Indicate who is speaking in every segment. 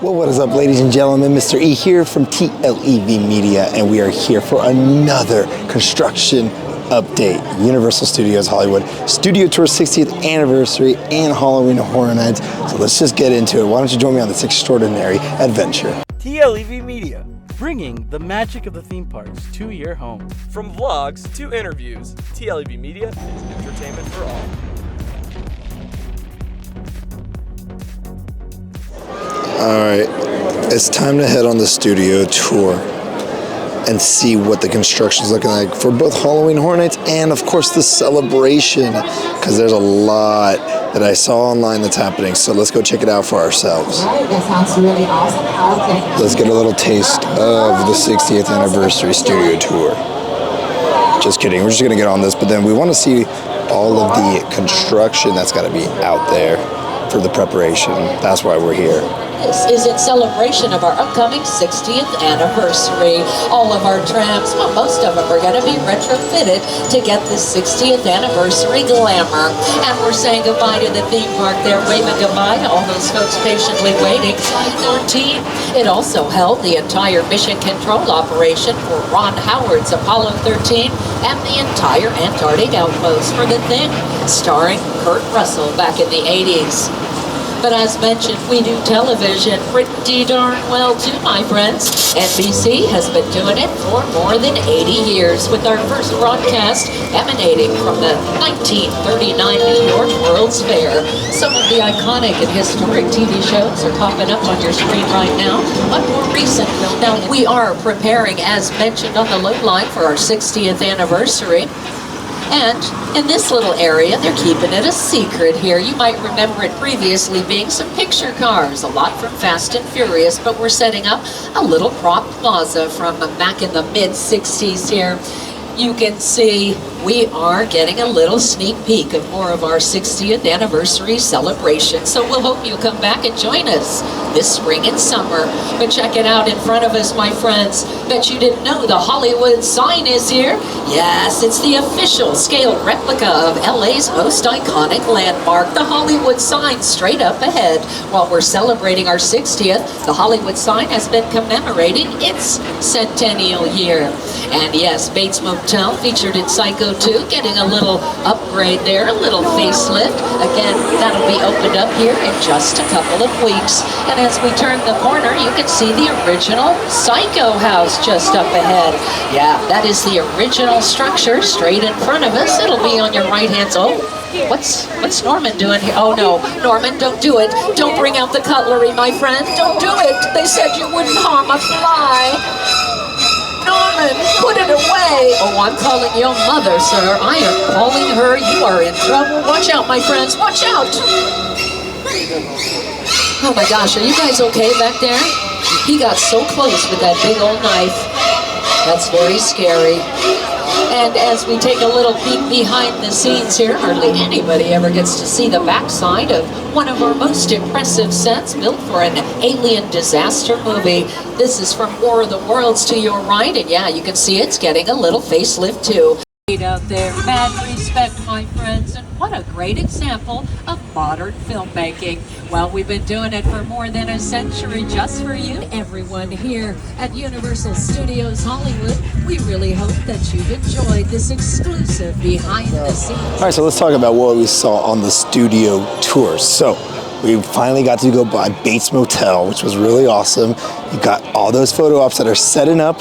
Speaker 1: Well, what is up, ladies and gentlemen? Mr. E here from TLEV Media, and we are here for another construction update. Universal Studios Hollywood Studio Tour 60th anniversary and Halloween Horror Nights. So let's just get into it. Why don't you join me on this extraordinary adventure?
Speaker 2: TLEV Media, bringing the magic of the theme parks to your home.
Speaker 3: From vlogs to interviews, TLEV Media is entertainment for all.
Speaker 1: Alright, it's time to head on the studio tour and see what the construction's looking like for both Halloween Horror Nights and, of course, the celebration, because there's a lot that I saw online that's happening. So let's go check it out for ourselves.
Speaker 4: That sounds really awesome.
Speaker 1: Let's get a little taste of the 60th anniversary studio tour. Just kidding, we're just going to get on this, but then we want to see all of the construction that's got to be out there for the preparation. That's why we're here.
Speaker 4: This is in celebration of our upcoming 60th anniversary. All of our trams, well, most of them are going to be retrofitted to get the 60th anniversary glamour. And we're saying goodbye to the theme park there, waving goodbye to all those folks patiently waiting. 13, it also held the entire mission control operation for Ron Howard's Apollo 13 and the entire Antarctic outpost for The Thing, starring Kurt Russell back in the 80s. But as mentioned, we do television pretty darn well too, my friends. NBC has been doing it for more than 80 years, with our first broadcast emanating from the 1939 New York World's Fair. Some of the iconic and historic TV shows are popping up on your screen right now, but more recent. Now, we are preparing, as mentioned on the load line, for our 60th anniversary. And in this little area, they're keeping it a secret here. You might remember it previously being some picture cars, a lot from Fast and Furious, but we're setting up a little prop plaza from back in the mid-60s here. You can see we are getting a little sneak peek of more of our 60th anniversary celebration. So we'll hope you come back and join us this spring and summer. But check it out in front of us, my friends. Bet you didn't know the Hollywood sign is here. Yes, it's the official scale replica of LA's most iconic landmark, the Hollywood sign, straight up ahead. While we're celebrating our 60th, the Hollywood sign has been commemorating its centennial year. And yes, Bates Motel, featured in Psycho 2, getting a little upgrade there, a little facelift. Again, that'll be opened up here in just a couple of weeks. And as we turn the corner, you can see the original Psycho house just up ahead. Yeah, that is the original structure straight in front of us. It'll be on your right hand. Oh, what's Norman doing here? Oh no, Norman, don't do it. Don't bring out the cutlery, my friend. Don't do it. They said you wouldn't harm a fly. Norman, put it away. Oh, I'm calling your mother, sir. I am calling her. You are in trouble. Watch out, my friends. Watch out. Oh my gosh, are you guys okay back there? He got so close with that big old knife. That's very scary. And as we take a little peek behind the scenes here, hardly anybody ever gets to see the backside of one of our most impressive sets built for an alien disaster movie. This is from War of the Worlds to your right, and yeah, you can see it's getting a little facelift too. Out there, mad respect, my friends, and what a great example of modern filmmaking. Well, we've been doing it for more than a century just for you, everyone here at Universal Studios Hollywood. We really hope that you've enjoyed this exclusive behind the scenes.
Speaker 1: All right, so let's talk about what we saw on the studio tour. So we finally got to go by Bates Motel, which was really awesome. You got all those photo ops that are setting up.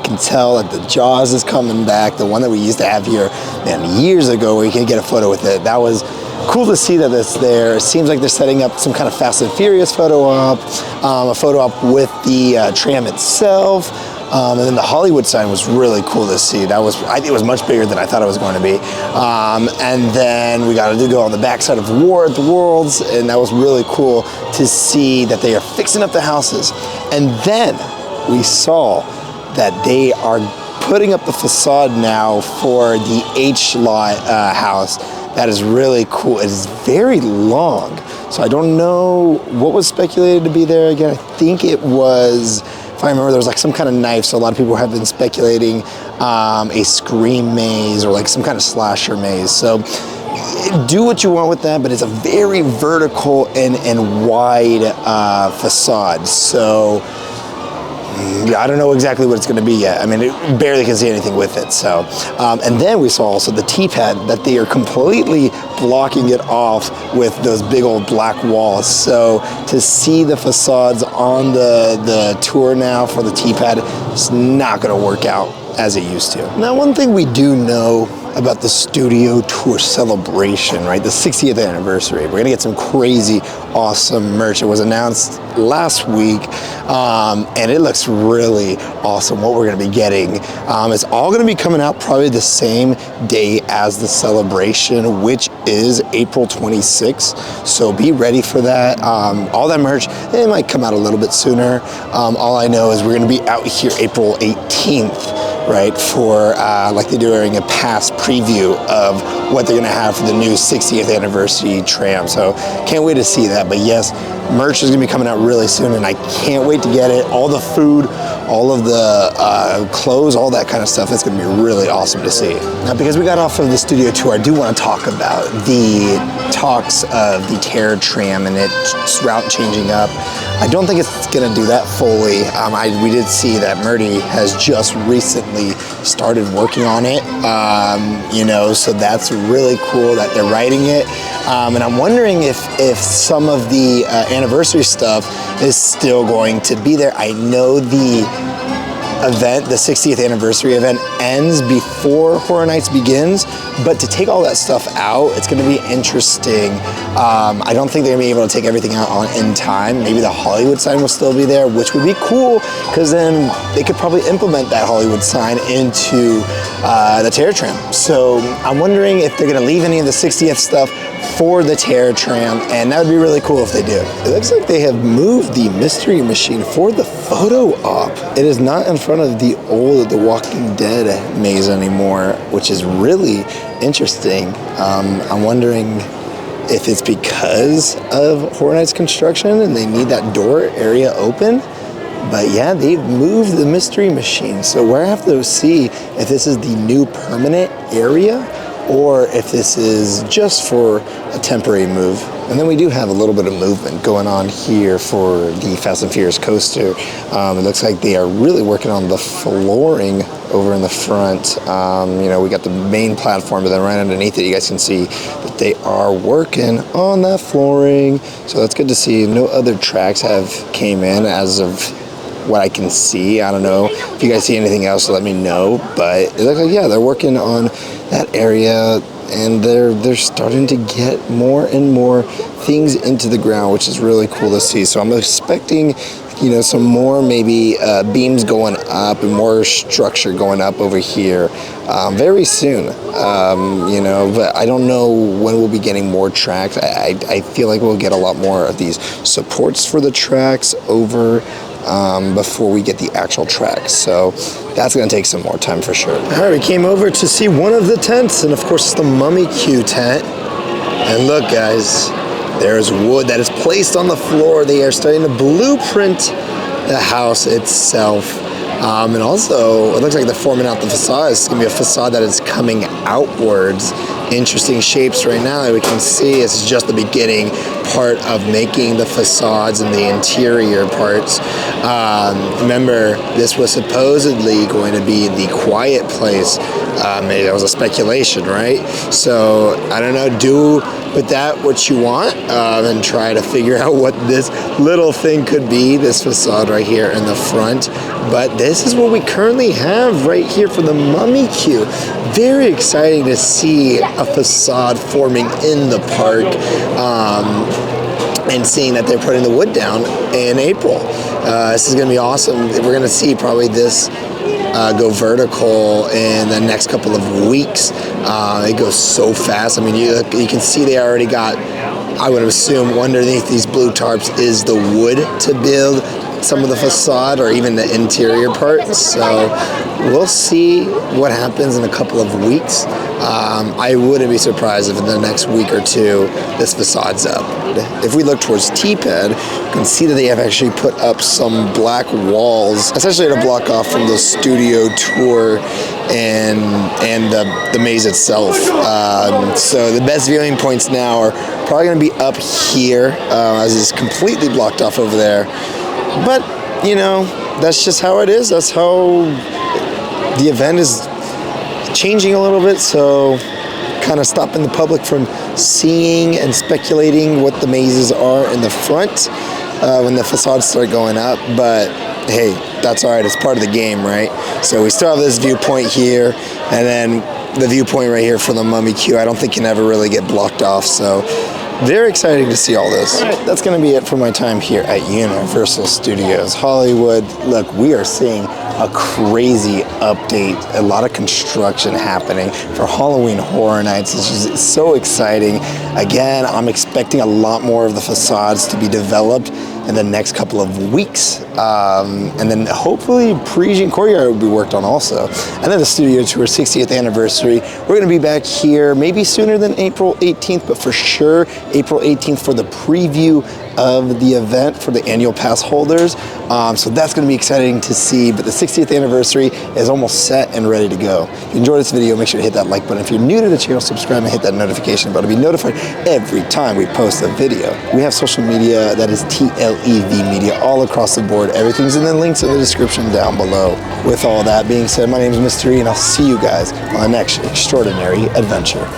Speaker 1: Can tell that the Jaws is coming back, the one that we used to have here, man, years ago, where you could get a photo with it. That was cool to see that it's there. It seems like they're setting up some kind of Fast and Furious photo op, a photo op with the tram itself, and then the Hollywood sign was really cool to see. That was, I think it was much bigger than I thought it was going to be. And then we got to go on the backside of War at the Worlds, and that was really cool to see that they are fixing up the houses. And then we saw that they are putting up the facade now for the H-Lot house. That is really cool. It is very long, so I don't know what was speculated to be there again. I think it was, if I remember, there was like some kind of knife, so a lot of people have been speculating a Scream maze or like some kind of slasher maze. So do what you want with that, but it's a very vertical and wide facade. So I don't know exactly what it's going to be yet. I mean, it barely can see anything with it. So, and then we saw also the T-pad that they are completely blocking it off with those big old black walls. So to see the facades on the tour now for the T-pad, it's not going to work out as it used to. Now, one thing we do know about the studio tour celebration, right? The 60th anniversary. We're gonna get some crazy, awesome merch. It was announced last week, and it looks really awesome what we're gonna be getting. It's all gonna be coming out probably the same day as the celebration, which is April 26th. So be ready for that. All that merch, it might come out a little bit sooner. All I know is we're gonna be out here April 18th, right, for like they're doing a past preview of what they're gonna have for the new 60th anniversary Tram. So can't wait to see that. But yes, merch is gonna be coming out really soon, and I can't wait to get it. All the food, all of the clothes, all that kind of stuff. It's gonna be really awesome to see. Now, because we got off of the studio tour, I do want to talk about the talks of the Terror Tram and its route changing up. I don't think it's gonna do that fully. We did see that Murdy has just recently started working on it, you know, so that's really cool that they're writing it. And I'm wondering if some of the anniversary stuff is still going to be there. I know the event, the 60th anniversary event, ends before Horror Nights begins, but to take all that stuff out, it's going to be interesting. I don't think they're going to be able to take everything out in time. Maybe the Hollywood sign will still be there, which would be cool, because then they could probably implement that Hollywood sign into the Terror Tram. So I'm wondering if they're going to leave any of the 60th stuff for the Terror Tram, and that would be really cool if they do. It looks like they have moved the mystery machine for the photo op. It is not in front of the old The Walking Dead maze anymore, which is really interesting. I'm wondering if it's because of Horror Nights construction and they need that door area open. But yeah, they've moved the mystery machine. So we're gonna have to see if this is the new permanent area or if this is just for a temporary move. And then we do have a little bit of movement going on here for the Fast and Furious coaster. It looks like they are really working on the flooring over in the front. You know, we got the main platform, but then right underneath it, you guys can see that they are working on that flooring. So that's good to see. No other tracks have came in as of what I can see. I don't know if you guys see anything else, let me know. But it looks like, yeah, they're working on that area, and they're starting to get more and more things into the ground, which is really cool to see. So I'm expecting, you know, some more maybe beams going up and more structure going up over here very soon. You know, but I don't know when we'll be getting more tracks. I feel like we'll get a lot more of these supports for the tracks over before we get the actual tracks. So that's going to take some more time for sure. All right, we came over to see one of the tents, and of course it's the Mummy Q tent. And look, guys, there's wood that is placed on the floor. They are starting to blueprint the house itself. And also, it looks like they're forming out the facade. It's going to be a facade that is coming outwards. Interesting shapes right now that we can see. It's just the beginning part of making the facades and the interior parts. Remember, this was supposedly going to be the quiet place. Maybe that was a speculation, right? So, I don't know, do with that what you want, and try to figure out what this little thing could be, this facade right here in the front. But this is what we currently have right here for the Mummy Q. Very exciting to see a facade forming in the park, and seeing that they're putting the wood down in April. This is going to be awesome. We're going to see probably this go vertical in the next couple of weeks. It goes so fast. I mean, you can see they already got, I would assume, underneath these blue tarps is the wood to build some of the facade or even the interior parts. So we'll see what happens in a couple of weeks. I wouldn't be surprised if in the next week or two this facade's up. If we look towards T-Pad, you can see that they have actually put up some black walls, essentially to block off from the studio tour and the maze itself. So the best viewing points now are probably going to be up here, as it's completely blocked off over there. But, you know, that's just how it is. That's how the event is changing a little bit, so kind of stopping the public from seeing and speculating what the mazes are in the front when the facades start going up. But hey, that's all right. It's part of the game, right? So we still have this viewpoint here, and then the viewpoint right here for the Mummy Queue. I don't think can ever really get blocked off. So very exciting to see all this. All right, that's going to be it for my time here at Universal Studios Hollywood. Look, we are seeing a crazy update, a lot of construction happening for Halloween Horror Nights. It's just so exciting. Again, I'm expecting a lot more of the facades to be developed in the next couple of weeks. And then hopefully Parisian Courtyard will be worked on also. And then the Studio Tour 60th anniversary. We're gonna be back here maybe sooner than April 18th, but for sure April 18th for the preview of the event for the annual pass holders. So that's gonna be exciting to see, but the 60th anniversary is almost set and ready to go. If you enjoyed this video, make sure to hit that like button. If you're new to the channel, subscribe and hit that notification button to be notified every time we post a video. We have social media that is TLEV Media all across the board. Everything's in the links in the description down below. With all that being said, my name is Mr. E, and I'll see you guys on the next extraordinary adventure.